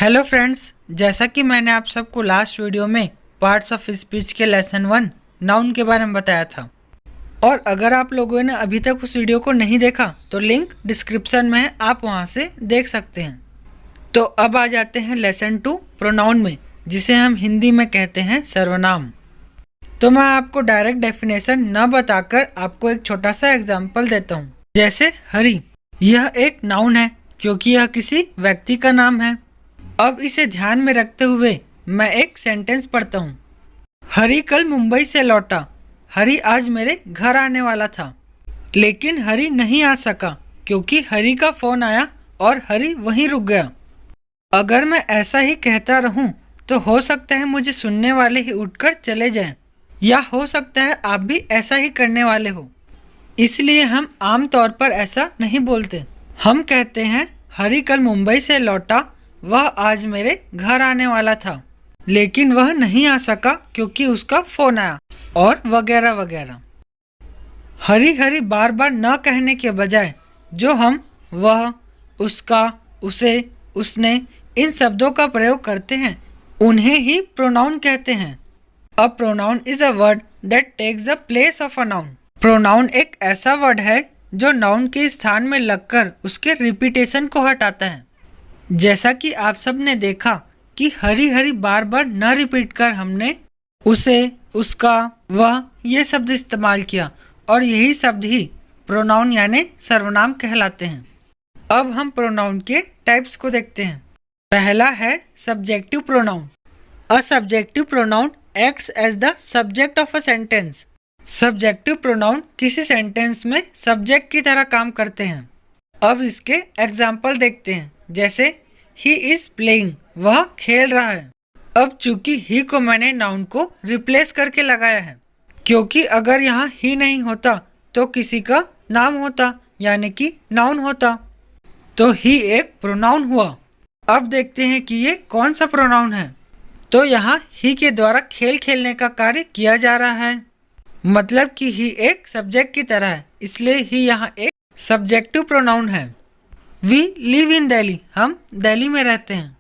Hello friends, जैसा कि मैंने आप सबको लास्ट वीडियो में पार्ट्स ऑफ स्पीच के लेसन 1 नाउन के बारे में बताया था। और अगर आप लोगों ने अभी तक उस वीडियो को नहीं देखा तो लिंक डिस्क्रिप्शन में है, आप वहां से देख सकते हैं। तो अब आ जाते हैं लेसन 2 प्रोनाउन में, जिसे हम हिंदी में कहते हैं सर्वनाम। तो मैं आपको डायरेक्ट डेफिनेशन न बताकर आपको एक छोटा सा एग्जाम्पल देता हूँ। जैसे हरी, यह एक नाउन है क्योंकि यह किसी व्यक्ति का नाम है। अब इसे ध्यान में रखते हुए मैं एक सेंटेंस पढ़ता हूँ। हरी कल मुंबई से लौटा। हरी आज मेरे घर आने वाला था, लेकिन हरी नहीं आ सका क्योंकि हरी का फोन आया और हरी वहीं रुक गया। अगर मैं ऐसा ही कहता रहूं तो हो सकता है मुझे सुनने वाले ही उठकर चले जाएं, या हो सकता है आप भी ऐसा ही करने वाले हो। इसलिए हम आम तौर पर ऐसा नहीं बोलते। हम कहते हैं हरी कल मुंबई से लौटा, वह आज मेरे घर आने वाला था, लेकिन वह नहीं आ सका क्योंकि उसका फोन आया, और वगैरह वगैरह। हरी हरी बार बार न कहने के बजाय जो हम वह, उसका, उसे, उसने इन शब्दों का प्रयोग करते हैं उन्हें ही प्रोनाउन कहते हैं। A pronoun is a word that takes the place of a noun. Pronoun एक ऐसा वर्ड है जो नाउन के स्थान में लगकर उसके रिपीटेशन को हटाता है। जैसा कि आप सब ने देखा कि हरी हरी बार बार न रिपीट कर हमने उसे, उसका, वह ये शब्द इस्तेमाल किया, और यही शब्द ही प्रोनाउन यानी सर्वनाम कहलाते हैं। अब हम प्रोनाउन के टाइप्स को देखते हैं। पहला है subjective pronoun. A subjective pronoun acts as the subject of a sentence. Subjective pronoun किसी सेंटेंस में सब्जेक्ट की तरह काम करते हैं। अब इसके एग्जाम्पल देखते हैं। जैसे ही इज प्लेइंग, वह खेल रहा है। अब चूंकि ही को मैंने नाउन को रिप्लेस करके लगाया है, क्योंकि अगर यहाँ ही नहीं होता तो किसी का नाम होता, यानी कि नाउन होता। तो ही एक प्रोनाउन हुआ। अब देखते हैं कि ये कौन सा प्रोनाउन है। तो यहाँ ही के द्वारा खेल खेलने का कार्य किया जा रहा है, मतलब कि ही एक सब्जेक्ट की तरह है, इसलिए ही यहाँ एक सब्जेक्टिव प्रोनाउन है। वी लिव इन दिल्ली, हम दिल्ली में रहते हैं।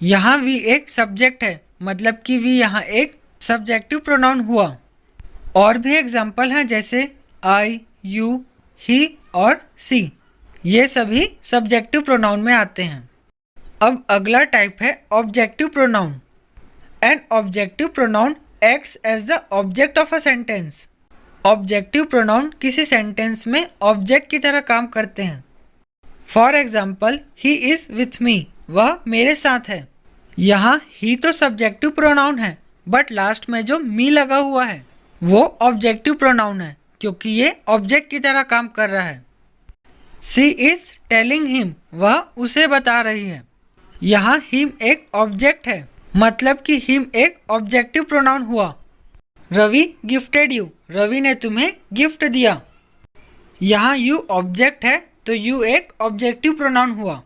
यहाँ वी एक सब्जेक्ट है, मतलब कि वी यहाँ एक सब्जेक्टिव प्रोनाउन हुआ। और भी एग्जाम्पल हैं, जैसे आई, यू, ही और सी, ये सभी सब्जेक्टिव प्रोनाउन में आते हैं। अब अगला टाइप है objective pronoun. An objective pronoun acts as the object of a sentence. Objective pronoun किसी सेंटेंस में ऑब्जेक्ट की तरह काम करते हैं। For example, he is with me, वह मेरे साथ है। यहाँ ही तो सब्जेक्टिव प्रोनाउन है, बट लास्ट में जो मी लगा हुआ है वो ऑब्जेक्टिव प्रोनाउन है, क्योंकि ये ऑब्जेक्ट की तरह काम कर रहा है। शी इज टेलिंग हिम, वह उसे बता रही है। यहाँ हिम एक ऑब्जेक्ट है, मतलब कि हिम एक ऑब्जेक्टिव प्रोनाउन हुआ। रवि गिफ्टेड यू, रवि ने तुम्हें गिफ्ट दिया। यहाँ यू ऑब्जेक्ट है, तो यू एक ऑब्जेक्टिव प्रोनाउन हुआ।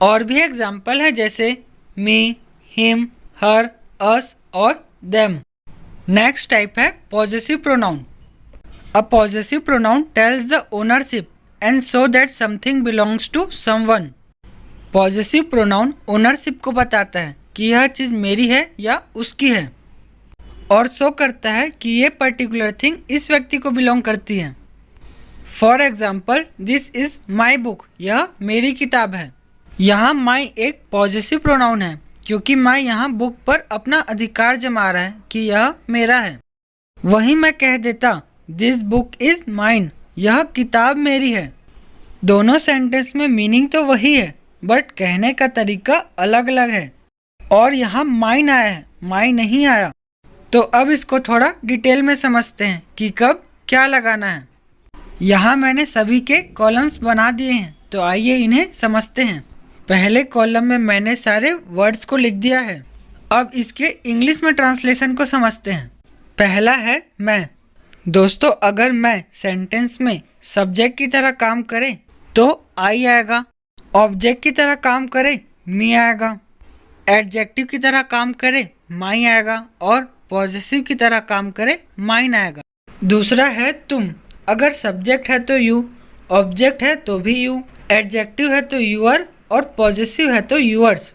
और भी एग्जाम्पल है, जैसे मी, हिम, हर, अस और देम। नेक्स्ट टाइप है possessive pronoun. A possessive pronoun tells the ownership and show that something belongs to someone. Possessive pronoun ownership को बताता है कि यह चीज़ मेरी है या उसकी है, और शो करता है कि ये पर्टिकुलर थिंग इस व्यक्ति को बिलोंग करती है। For example, this is my book, यह मेरी किताब है। यहाँ माई एक पॉजेसिव प्रोनाउन है, क्योंकि माई यहाँ बुक पर अपना अधिकार जमा रहा है कि यह मेरा है। वहीं मैं कह देता दिस बुक इज माइन, यह किताब मेरी है। दोनों सेंटेंस में मीनिंग तो वही है, बट कहने का तरीका अलग अलग है। और यहाँ माइन आया है, माई नहीं आया। तो अब इसको थोड़ा डिटेल में समझते हैं कि कब क्या लगाना है। यहाँ मैंने सभी के कॉलम्स बना दिए हैं, तो आइए इन्हें समझते हैं। पहले कॉलम में मैंने सारे वर्ड्स को लिख दिया है। अब इसके इंग्लिश में ट्रांसलेशन को समझते हैं। पहला है मैं। दोस्तों, अगर मैं सेंटेंस में सब्जेक्ट की तरह काम करे तो आई आएगा, ऑब्जेक्ट की तरह काम करे मी आएगा, एडजेक्टिव की तरह काम करे माई आएगा, और पॉजेसिव की तरह काम करे माइन आएगा। दूसरा है तुम। अगर सब्जेक्ट है तो यू, ऑब्जेक्ट है तो भी यू, एडजेक्टिव है तो यूअर, और पॉजेसिव है तो यूअर्स।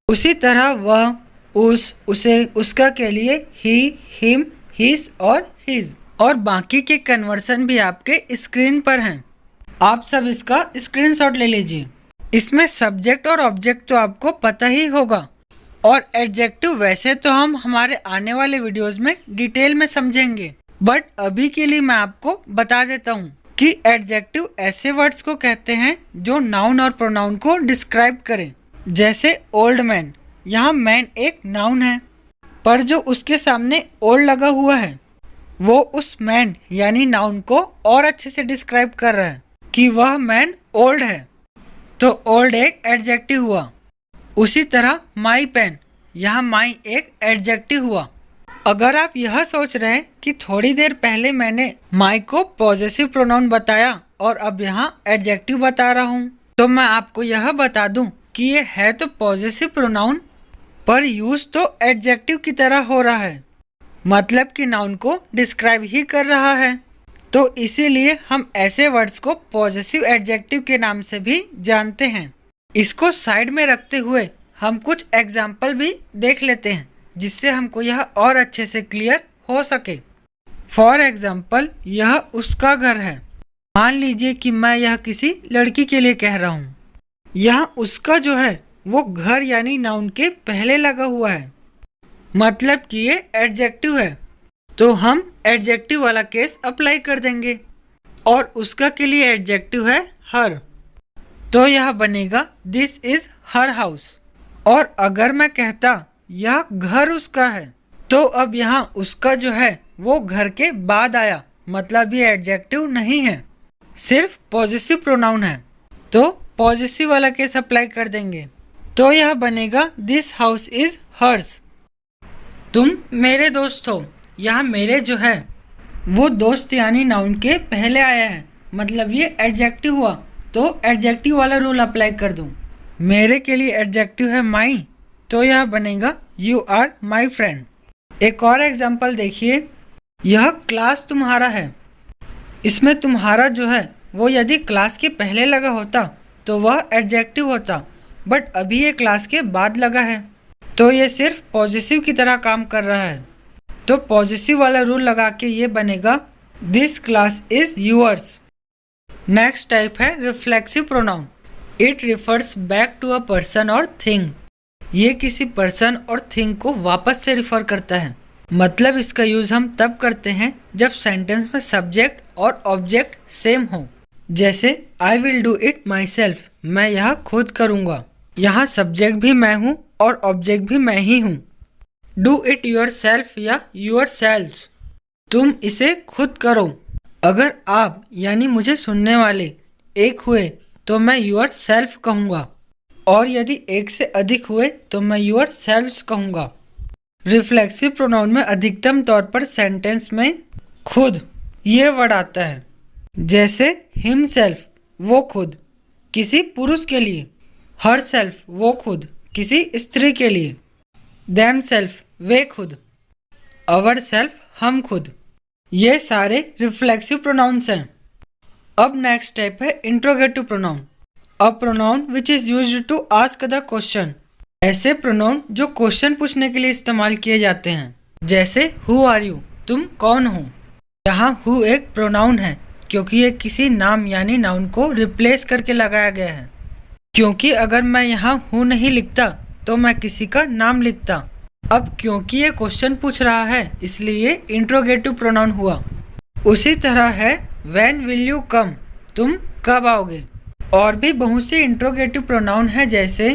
उसी तरह वह, उस, उसे, उसका के लिए ही, हिम, हिज और हिज। और बाकी के कन्वर्सन भी आपके स्क्रीन पर हैं, आप सब इसका स्क्रीनशॉट ले लीजिए। इसमें सब्जेक्ट और ऑब्जेक्ट तो आपको पता ही होगा, और एडजेक्टिव वैसे तो हम हमारे आने वाले वीडियोस में डिटेल में समझेंगे, बट अभी के लिए मैं आपको बता देता हूँ कि एडजेक्टिव ऐसे वर्ड्स को कहते हैं जो नाउन और प्रोनाउन को डिस्क्राइब करें। जैसे ओल्ड मैन, यहाँ मैन एक नाउन है, पर जो उसके सामने ओल्ड लगा हुआ है वो उस मैन यानी नाउन को और अच्छे से डिस्क्राइब कर रहा है कि वह मैन ओल्ड है, तो ओल्ड एक एडजेक्टिव हुआ। उसी तरह माई पेन, यहाँ माई एक एडजेक्टिव हुआ। अगर आप यह सोच रहे हैं कि थोड़ी देर पहले मैंने माई को पॉजेसिव प्रोनाउन बताया और अब यहाँ एडजेक्टिव बता रहा हूँ, तो मैं आपको यह बता दूं कि ये है तो पॉजेसिव प्रोनाउन, पर यूज तो एडजेक्टिव की तरह हो रहा है, मतलब कि नाउन को डिस्क्राइब ही कर रहा है। तो इसीलिए हम ऐसे वर्ड्स को पॉजेसिव एडजेक्टिव के नाम से भी जानते हैं। इसको साइड में रखते हुए हम कुछ एग्जाम्पल भी देख लेते हैं, जिससे हमको यह और अच्छे से क्लियर हो सके। फॉर एग्जाम्पल, यह उसका घर है। मान लीजिए कि मैं यह किसी लड़की के लिए कह रहा हूँ। यह उसका जो है वो घर यानी नाउन के पहले लगा हुआ है, मतलब कि ये एडजेक्टिव है, तो हम एडजेक्टिव वाला केस अप्लाई कर देंगे। और उसका के लिए एडजेक्टिव है हर, तो यह बनेगा दिस इज हर हाउस। और अगर मैं कहता यह घर उसका है, तो अब यहाँ उसका जो है वो घर के बाद आया, मतलब ये एडजेक्टिव नहीं है, सिर्फ पॉजेसिव प्रोनाउन है, तो पॉजेसिव वाला केस अप्लाई कर देंगे। तो यह बनेगा दिस हाउस इज हर्स। तुम मेरे दोस्त हो, यहाँ मेरे जो है वो दोस्त यानी नाउन के पहले आया है, मतलब ये एडजेक्टिव हुआ, तो एडजेक्टिव वाला रूल अप्लाई कर दूँ। मेरे के लिए एडजेक्टिव है माई, तो यह बनेगा यू आर माई फ्रेंड। एक और एग्जाम्पल देखिए, यह क्लास तुम्हारा है। इसमें तुम्हारा जो है वो यदि क्लास के पहले लगा होता तो वह एडजेक्टिव होता, बट अभी ये क्लास के बाद लगा है, तो ये सिर्फ पॉजेसिव की तरह काम कर रहा है। तो पॉजेसिव वाला रूल लगा के ये बनेगा this class is yours. Next type है reflexive pronoun. It refers back to a person और थिंग। ये किसी पर्सन और थिंग को वापस से रिफर करता है, मतलब इसका यूज हम तब करते हैं जब सेंटेंस में सब्जेक्ट और ऑब्जेक्ट सेम हो। जैसे I will do it my self, मैं यह खुद करूँगा। यहाँ सब्जेक्ट भी मैं हूँ और ऑब्जेक्ट भी मैं ही हूँ। डू इट योर सेल्फ या योर सेल्व्स, तुम इसे खुद करो। अगर आप यानी मुझे सुनने वाले एक हुए तो मैं योर सेल्फ कहूँगा, और यदि एक से अधिक हुए तो मैं योर सेल्व्स कहूँगा। रिफ्लेक्सिव प्रोनाउन में अधिकतम तौर पर सेंटेंस में खुद ये वर्ड आता है, जैसे हिमसेल्फ वो खुद किसी पुरुष के लिए, हर सेल्फ वो खुद किसी स्त्री के लिए, देम सेल्फ वे खुद, अवर सेल्फ हम खुद। ये सारे रिफ्लेक्सिव प्रोनाउंस हैं। अब नेक्स्ट टाइप है interrogative pronoun. A pronoun which is used to ask the question. ऐसे प्रोनाउन जो क्वेश्चन पूछने के लिए इस्तेमाल किए जाते हैं, जैसे हु आर यू, तुम कौन हो। यहाँ हु एक प्रोनाउन है क्योंकि ये किसी नाम यानी नाउन को रिप्लेस करके लगाया गया है। क्योंकि अगर मैं यहाँ हु नहीं लिखता तो मैं किसी का नाम लिखता। अब क्योंकि ये क्वेश्चन पूछ रहा है इसलिए इंट्रोगेटिव प्रोनाउन हुआ। उसी तरह है व्हेन विल यू कम, तुम कब आओगे। और भी बहुत से इंट्रोगेटिव प्रोनाउन है, जैसे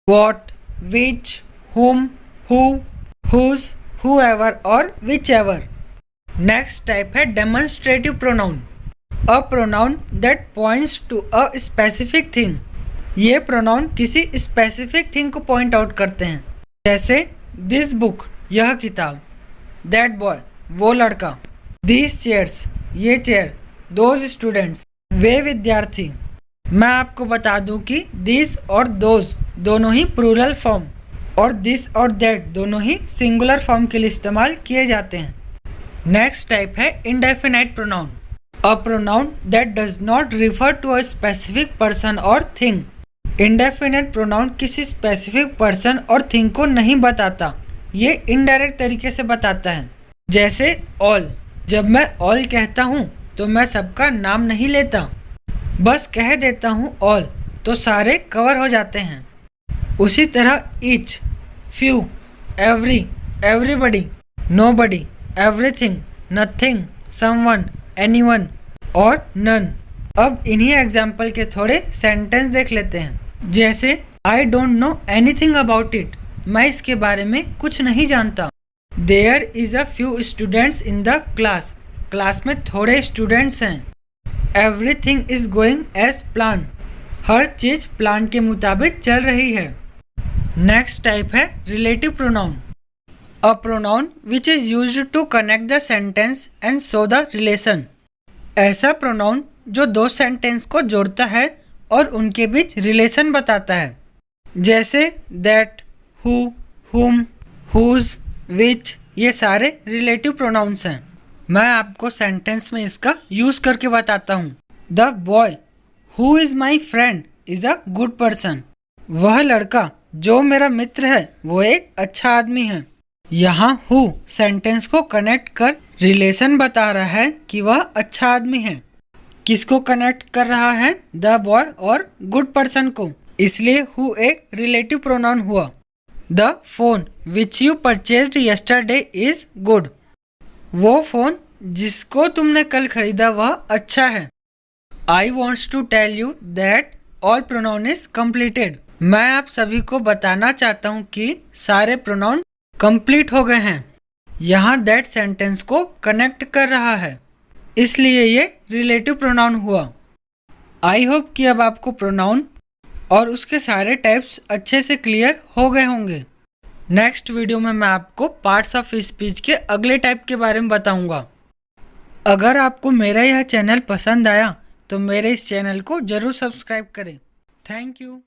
what, which, whom, who, whose, whoever और whichever। नेक्स्ट टाइप है demonstrative pronoun. A pronoun that points to a specific thing. ये प्रोनाउन किसी स्पेसिफिक थिंग को पॉइंट आउट करते हैं, जैसे दिस बुक, यह किताब, दैट बॉय, वो लड़का, दीज चेयर्स, ये चेयर, दोज स्टूडेंट्स, वे विद्यार्थी। मैं आपको बता दूं कि दिस और दोज दोनों ही प्लूरल फॉर्म और दिस और दैट दोनों ही सिंगुलर फॉर्म के लिए इस्तेमाल किए जाते हैं। नेक्स्ट टाइप है indefinite pronoun. A pronoun that does not refer to a specific person और थिंग। इंडेफिनेट प्रोनाउन किसी स्पेसिफिक पर्सन और थिंग को नहीं बताता, ये इनडायरेक्ट तरीके से बताता है। जैसे ऑल, जब मैं ऑल कहता हूँ तो मैं सबका नाम नहीं लेता, बस कह देता हूँ ऑल तो सारे कवर हो जाते हैं। उसी तरह each, few, every, everybody, nobody, everything, nothing, someone, anyone और नन। अब इन्हीं एग्जाम्पल के थोड़े सेंटेंस देख लेते हैं। जैसे I don't know anything about it, मैं इसके बारे में कुछ नहीं जानता। There is a few students in the class, class में थोड़े स्टूडेंट्स हैं। Everything is going as plan, हर चीज प्लान के मुताबिक चल रही है। नेक्स्ट टाइप है relative pronoun, a pronoun which is used to connect the sentence and show the relation. ऐसा प्रोनाउन जो दो सेंटेंस को जोड़ता है और उनके बीच रिलेशन बताता है। जैसे दैट, हु, हुम, हुज, विच, ये सारे रिलेटिव प्रोनाउंस हैं। मैं आपको सेंटेंस में इसका यूज करके बताता हूँ। The boy who is my friend is a good person, वह लड़का जो मेरा मित्र है वो एक अच्छा आदमी है। यहाँ हु सेंटेंस को कनेक्ट कर रिलेशन बता रहा है कि वह अच्छा आदमी है। किसको कनेक्ट कर रहा है? द बॉय और गुड पर्सन को, इसलिए हु एक रिलेटिव प्रोनाउन हुआ। The phone which you purchased yesterday is good, वो फोन जिसको तुमने कल खरीदा वह अच्छा है। I wants to tell you that all pronoun is completed, मैं आप सभी को बताना चाहता हूँ कि सारे प्रोनाउन कंप्लीट हो गए हैं। यहाँ दैट सेंटेंस को कनेक्ट कर रहा है, इसलिए ये रिलेटिव प्रोनाउन हुआ। आई होप कि अब आपको प्रोनाउन और उसके सारे टाइप्स अच्छे से क्लियर हो गए होंगे। नेक्स्ट वीडियो में मैं आपको पार्ट्स ऑफ स्पीच के अगले टाइप के बारे में बताऊंगा। अगर आपको मेरा यह चैनल पसंद आया तो मेरे इस चैनल को ज़रूर सब्सक्राइब करें। Thank you.